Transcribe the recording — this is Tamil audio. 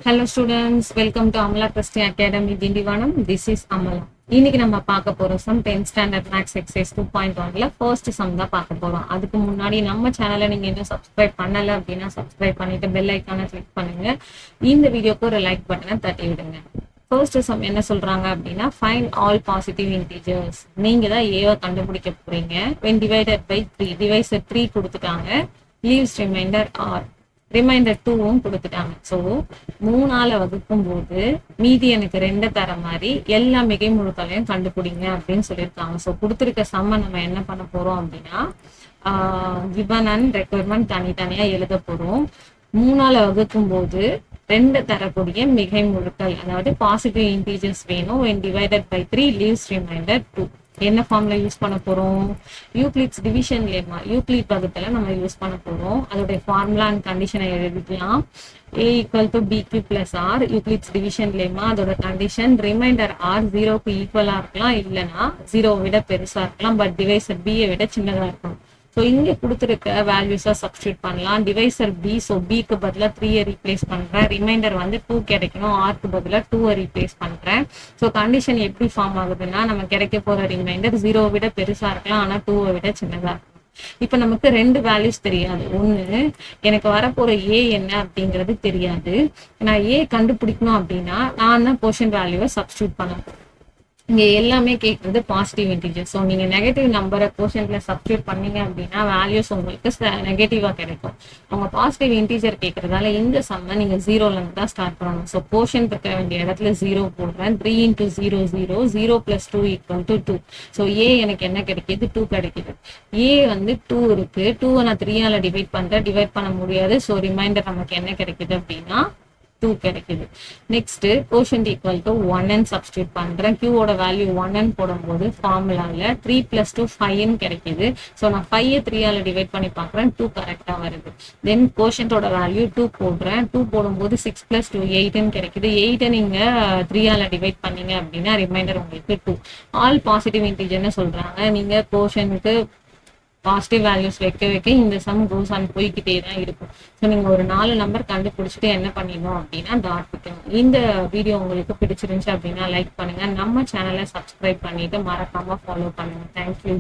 Hello students, welcome to Amala Christian Academy Dindivanam. This is Amala. இன்னைக்கு நம்ம பார்க்க போறோம் sum 10th standard maths exercise 2.1ல ஃபர்ஸ்ட் சம் தான் பார்க்க போறோம். அதுக்கு முன்னாடி நம்ம சேனலை நீங்க இன்னும் சப்ஸ்கிரைப் பண்ணல அப்படின்னா சப்ஸ்கிரைப் பண்ணிட்டு பெல் ஐக்கானை கிளிக் பண்ணுங்க. இந்த வீடியோக்கு ஒரு லைக் பட்டனை தட்டி விடுங்க. ஃபர்ஸ்ட் சம் என்ன சொல்றாங்க அப்படின்னா ஃபைண்ட் ஆல் பாசிட்டிவ் இன்டிஜர்ஸ். நீங்க தான் ஏவை கண்டுபிடிக்க போறீங்க. when divided by 3 டிவைசர் 3 கொடுத்துட்டாங்க. leaves remainder r ரிமைண்டர் 2வும் கொடுத்துட்டாங்க. ஸோ 3ஆல வகுக்கும் போது மீதி எனக்கு 2 தர மாதிரி எல்லா மிகை முழுக்களையும் கண்டுபிடிங்க அப்படின்னு சொல்லியிருக்காங்க. ஸோ கொடுத்துருக்க சம்ம நம்ம என்ன பண்ண போறோம் அப்படின்னா கிவன் அண்ட் ரெக்குயர்மெண்ட் தனித்தனியா எழுத போறோம். 3ஆல வகுக்கும் போது 2 தரக்கூடிய மிகை முழுக்கள், அதாவது பாசிட்டிவ் இன்டீஜர்ஸ் வேணும். when divided by 3 leaves remainder 2. என்ன ஃபார்ம்ல யூஸ் பண்ண போறோம்? யூக்ளிட்ஸ் டிவிஷன் லேமா, யூக்ளிட் வகுத்துல நம்ம யூஸ் பண்ண போறோம். அதோடைய ஃபார்முலா அண்ட் கண்டிஷனை எழுதிக்கலாம். a equal to bq plus r, Euclid's division lemma. அதோட கண்டிஷன் ரிமைண்டர் r 0க்கு ஈக்குவலா இருக்கலாம், இல்லைன்னா 0 விட பெருசா இருக்கலாம், பட் டிவைசர் b விட சின்னதா இருக்கும். ஸோ இங்க கொடுத்துருக்க வேல்யூஸா சப்ஸ்டியூட் பண்ணலாம். டிவைசர் b, ஸோ பிக்கு பதிலா 3 ரீப்ளேஸ் பண்றேன். ரிமைண்டர் வந்து 2 கிடைக்கணும், ஆர்க்கு பதிலா 2 ரீப்ளேஸ் பண்றேன். ஸோ கண்டிஷன் எப்படி ஃபார்ம் ஆகுதுன்னா நம்ம கிடைக்க போற ரிமைண்டர் 0 விட பெருசா இருக்கலாம், ஆனா 2 விட சின்னதா இருக்கும். இப்ப நமக்கு 2 வேல்யூஸ் தெரியாது. ஒண்ணு, எனக்கு வரப்போற ஏ என்ன அப்படிங்கிறது தெரியாது. நான் ஏ கண்டுபிடிக்கணும் அப்படின்னா நான் தான் கோஷன் வேல்யூவை சப்ஸ்டியூட் பண்ண. இங்க எல்லாமே கேட்கறது பாசிட்டிவ் இன்டிஜர். ஸோ நீங்க நெகட்டிவ் நம்பரை கோஷன்ல சப்ஸ்டியூட் பண்ணீங்க அப்படின்னா வேல்யூஸ் உங்களுக்கு நெகட்டிவா கிடைக்கும். அவங்க பாசிட்டிவ் இன்டிஜர் கேட்கறதால இந்த சம்மை நீங்க 0ல இருந்து தான் ஸ்டார்ட் பண்ணணும். ஸோ கோஷன் இருக்க வேண்டிய இடத்துல 0 போடுறேன். 3 × 0 0, 0 + 2 = 2. ஸோ ஏ எனக்கு என்ன கிடைக்குது? 2 கிடைக்குது. ஏ வந்து 2 இருக்கு. 2 நான் 3ஆல டிவைட் பண்றேன், டிவைட் பண்ண முடியாது. ஸோ ரிமைண்டர் நமக்கு என்ன கிடைக்குது அப்படின்னா 2 கிடைக்குது. Next quotient equal to 1n substitute பண்றேன். கியூவோட வேல்யூ 1n போடும்போது ஃபார்முலால 3 + 2 5n கிடைக்குது. ஸோ நான் 5 3ஆல டிவைட் பண்ணி பார்க்குறேன், 2 கரெக்டா வருது. தென் கோஷன்டோட வேல்யூ 2 போடுறேன். 2 போடும்போது 6 + 2 8n கிடைக்குது. 8 நீங்க 3ஆல டிவைட் பண்ணீங்க அப்படின்னா ரிமைண்டர் உங்களுக்கு 2. ஆல் பாசிட்டிவ் இன்டிஜர்னு சொல்றாங்க. நீங்க கோஷனுக்கு பாசிட்டிவ் வேல்யூஸ் வைக்க இந்த சம் கோஸ் ஆன் போய்கிட்டே தான் இருக்கும். ஸோ நீங்க ஒரு 4 நம்பர் கண்டுபிடிச்சிட்டு என்ன பண்ணிடணும் அப்படின்னா டாட் வைக்கணும். இந்த வீடியோ உங்களுக்கு பிடிச்சிருந்துச்சு அப்படின்னா லைக் பண்ணுங்க. நம்ம சேனலை சப்ஸ்கிரைப் பண்ணிட்டு மறக்காம ஃபாலோ பண்ணுங்க. தேங்க்யூ.